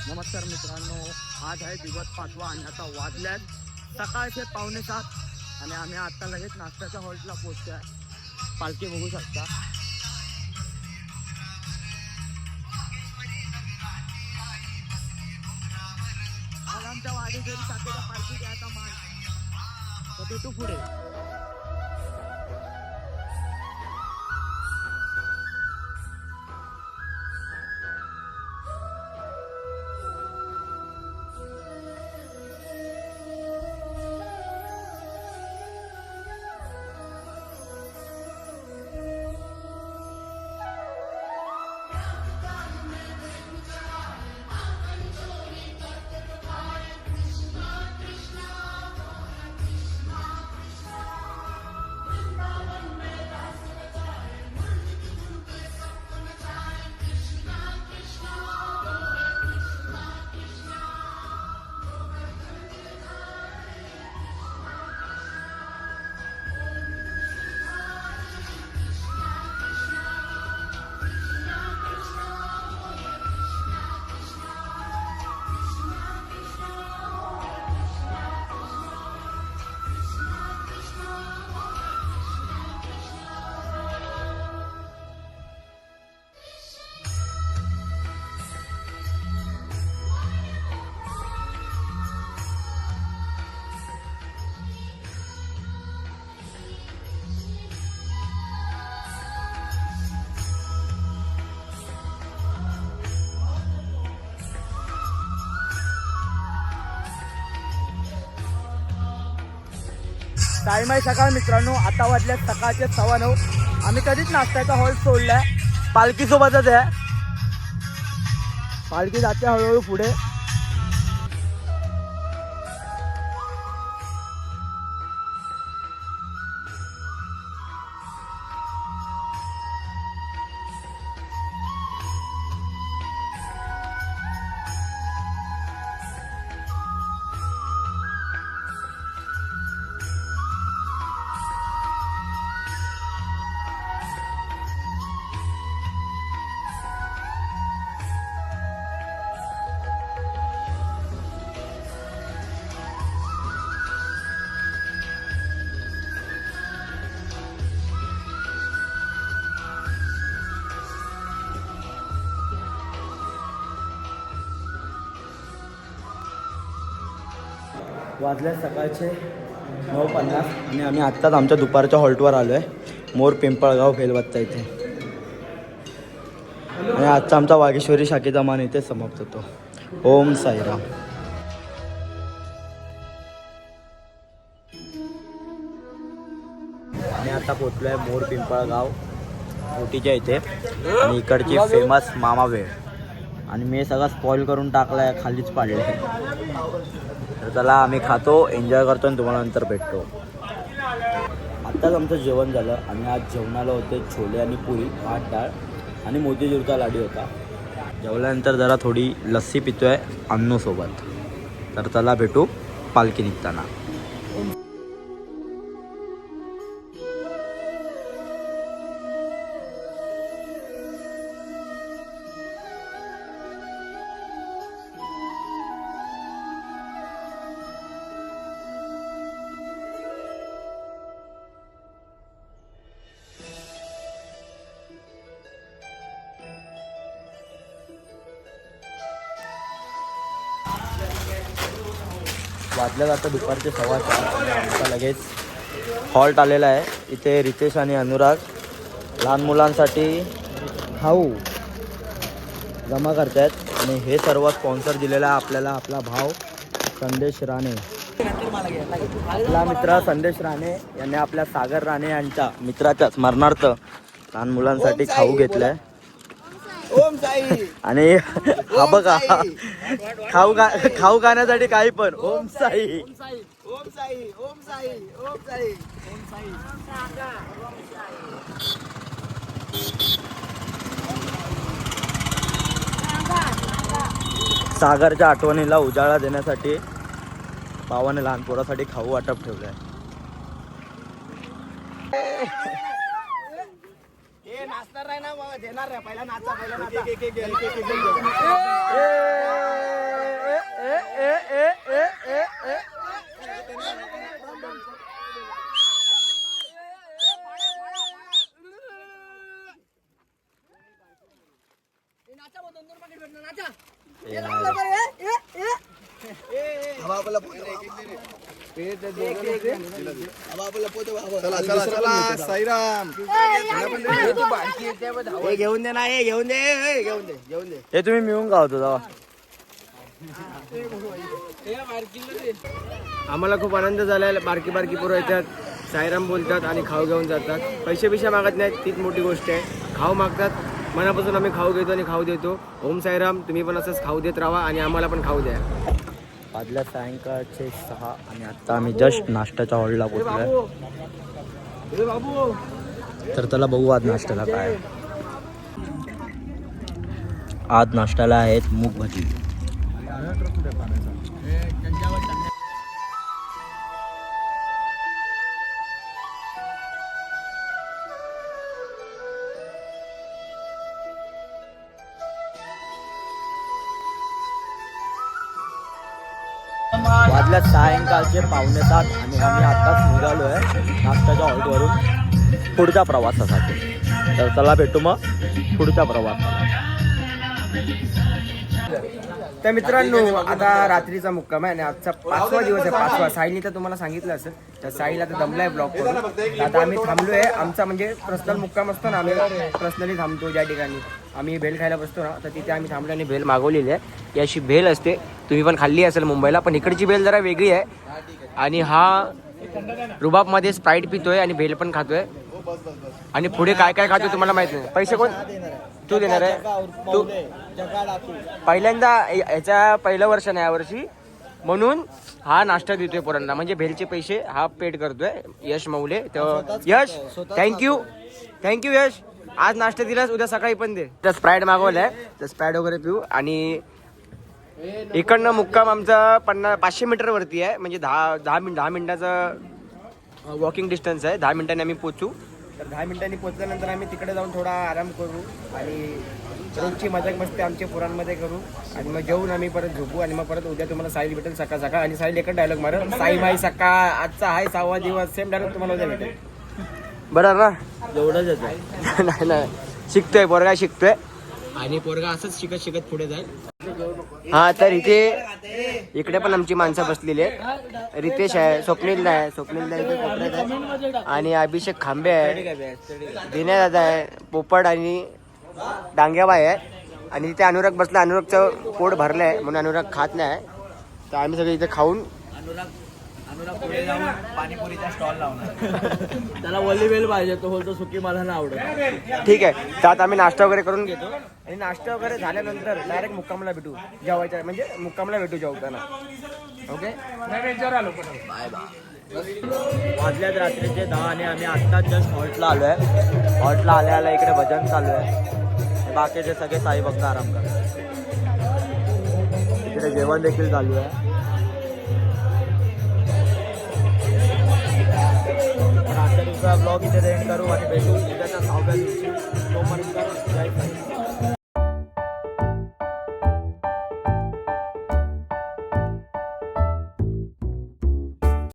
नमस्कार मित्रांनो, आज आहे दिवस 5वा आणि आता वाजल्यात सकाळचे 6:45 आणि आम्ही आता लगेच नाश्त्याच्या हॉल्टला पोहोचतो आहे. पालखी बघू शकता. आज आमच्या वाडी जरी साखरेच्या पालखी घ्यायचा मान तर भेटू पुढे. टाइम आहे सकाळ मित्रांनो, आता वाजल्यात सकाळचे 9:15. आम्ही कधीच नाश्त्याचा हॉल सोडलाय. पालखी सोबतच आहे. पालखी जाते हळूहळू पुढे. वाजल्या सकाळचे 9:50 आणि आम्ही आत्ताच आमच्या दुपारच्या हॉल्टवर आलो आहे. मोर पिंपळगाव भेलवत्ता इथे. आणि आजचा आमचा वागेश्वरी शाखेचा मान इथे समाप्त होतो. ओम साईराम. आणि आता पोचलो आहे मोर पिंपळगाव ओटीच्या इथे. आणि इकडची फेमस मामा भेळ. आणि मी सगळं स्पॉइल करून टाकला आहे, खालीच पाडलं आहे. तर त्याला आम्ही खातो, एन्जॉय करतो आणि तुम्हाला नंतर भेटतो. आत्ताच आमचं जेवण झालं आणि आज जेवणाला होते छोले आणि पुरी, भात डाळ आणि मोतीचूरचा लाडू होता. जेवल्यानंतर जरा थोडी लस्सी पितोय अन्नूसोबत. तर त्याला भेटू पालखी निघताना. वाजल्या जातं दुपारचे 4:15 आणि आमचा लगेच हॉल्ट आलेला आहे. इथे रितेश आणि अनुराग लहान मुलांसाठी खाऊ जमा करत आहेत. आणि हे सर्व स्पॉन्सर दिलेला आहे आपल्याला आपला भाव संदेश राणे. आपला मित्र संदेश राणे यांनी आपल्या सागर राणे यांच्या मित्राच्या स्मरणार्थ लहान मुलांसाठी खाऊ घेतलाय. ओम साई. आणि हा बघा, खाऊ खाण्यासाठी काही पण. ओम साई. ओम साई. ओम साई. ओम साई. ओम साई. ओम साई. सागरच्या आठवणीला उजाळा देण्यासाठी भावाने लहान पोरासाठी खाऊ वाटप ठेवलंय. नाचणार आहे ना, देणार आहे. पहिला नाचा, पहिला नाचा. चला चला चला साईराम घेऊन दे ना हे घेऊन दे घेऊन दे घेऊन दे हे तुम्ही मिळून का होतो तेव्हा? आम्हाला खूप आनंद झाला. बारकी बारकी पोरं येतात, साईराम बोलतात आणि खाऊ घेऊन जातात. पैसे मागत नाहीत, तीच मोठी गोष्ट आहे. खाऊ मागतात, मनापासून आम्ही खाऊ घेतो आणि खाऊ देतो. ओम साईराम, तुम्ही पण असंच खाऊ देत राहा आणि आम्हाला पण खाऊ द्या. वाजल्या सायंकाळचे 6 आणि आता आम्ही जस्ट नाश्त्याच्या हॉलला पोहोचलोय. तर चला बघू आज नाश्त्याला काय आहे. आज नाश्त्याला आहेत मूग भजी. वाजल्या सायंकाळचे 6:45 आणि आम्ही आत्ताच निघालो आहे नाश्त्याच्या हॉल्टवरून पुढच्या प्रवासासाठी. तर चला भेटू मग पुढच्या प्रवासाला. तर मित्रांनो, आता रात्रीचा मुक्काम आहे आणि आजचा 5वा दिवस आहे. 5वा साईनी तर तुम्हाला सांगितलं असेल. तर साईला आता दमलाय ब्लॉक करून. आता आम्ही थांबलोय. आमचा म्हणजे पर्सनल मुक्काम असतो ना, आम्ही पर्सनली थांबतो ज्या ठिकाणी आम्ही भेल खायला बसतो ना, तर तिथे आम्ही थांबलो आणि भेल मागवलेली आहे. ही अशी भेल असते, तुम्ही पण खाल्ली असेल मुंबईला, पण इकडची भेल जरा वेगळी आहे. आणि हा रुबाबमध्ये स्प्राईट पितोय आणि भेल पण खातोय. आणि पुढे काय काय खातोय तुम्हाला माहित नाही. पैसे कोण तू देणार आहे? तू पहिल्यांदा याच्या पहिलं वर्ष नाही यावर्षी, म्हणून हा नाश्ता देतोय पोरांना. म्हणजे भेलचे पैसे हा पेड करतोय. यश मौले, तर यश थँक्यू यश. आज नाश्ता दिलास, उद्या सकाळी पण दे. तर स्प्राईट मागवलाय, तर स्प्राईट वगैरे पिऊ. आणि इकडनं मुक्काम आमचा 500 मीटर वरती आहे. म्हणजे 10 मिनिटाचा वॉकिंग डिस्टन्स आहे. 10 मिनिटांनी आम्ही पोचू. तर 10 मिनिटांनी पोचल्यानंतर आम्ही तिकडे जाऊन थोडा आराम करू आणि रोजची मजाक मस्ती आमच्या पुरांमध्ये करू. आणि मग जेवून आम्ही परत झोपू. आणि मग परत उद्या तुम्हाला साहिल भेटेल सकाळ सकाळ. आणि साहिल एकच डायलॉग मार, साई बाई सकाळ, आजचा आहे 6वा दिवस. सेम डायलॉग तुम्हाला उद्या भेटेल. बरं ना? एवढंच येतं. नाही, शिकतोय पोरगा, शिकतोय. आणि पोरगा असंच शिकत पुढे जाईल. हा, तर इकडे पण आमची माणसं बसलेली आहेत. रितेश आहे, स्वप्नील आहे इथे कोपऱ्यात आहे. आणि अभिषेक खांबे आहे, दिने दादा आहे, पोपट आणि डांग्याबाई आहे. आणि तिथे अनुराग बसला. अनुरागचं पोट भरलं आहे म्हणून अनुराग खात नाही. तर आम्ही सगळे इथे खाऊन अनुराग पुढे जाऊन पाणीपुरीचा स्टॉल लावणार. त्याला वल्ली वेल पाहिजे, तो बोलतो सुकी मला नाही आवडत. ठीक आहे. तर आता आम्ही नाश्ता वगैरे करून घेतो. आणि नाश्ता वगैरे झाल्यानंतर डायरेक्ट मुक्कामला भेटू. जेवायच्या म्हणजे मुक्कामला भेटू जेवताना. Okay, bye bye. वाजल्यात रात्रीचे 10 आणि आम्ही आत्ताच जस्ट हॉल्टला आलो आहे. हॉल्टला आल्या इकडे भजन चालू आहे. बाकीचे सगळे साई भक्त आराम करतात. इकडे जेवण देखील चालू आहे. आजच्या दिवसा ब्लॉग इथे एंड करू आणि भेटू उद्याच्या 6व्या दिवशी. तोपर्यंत जय साई.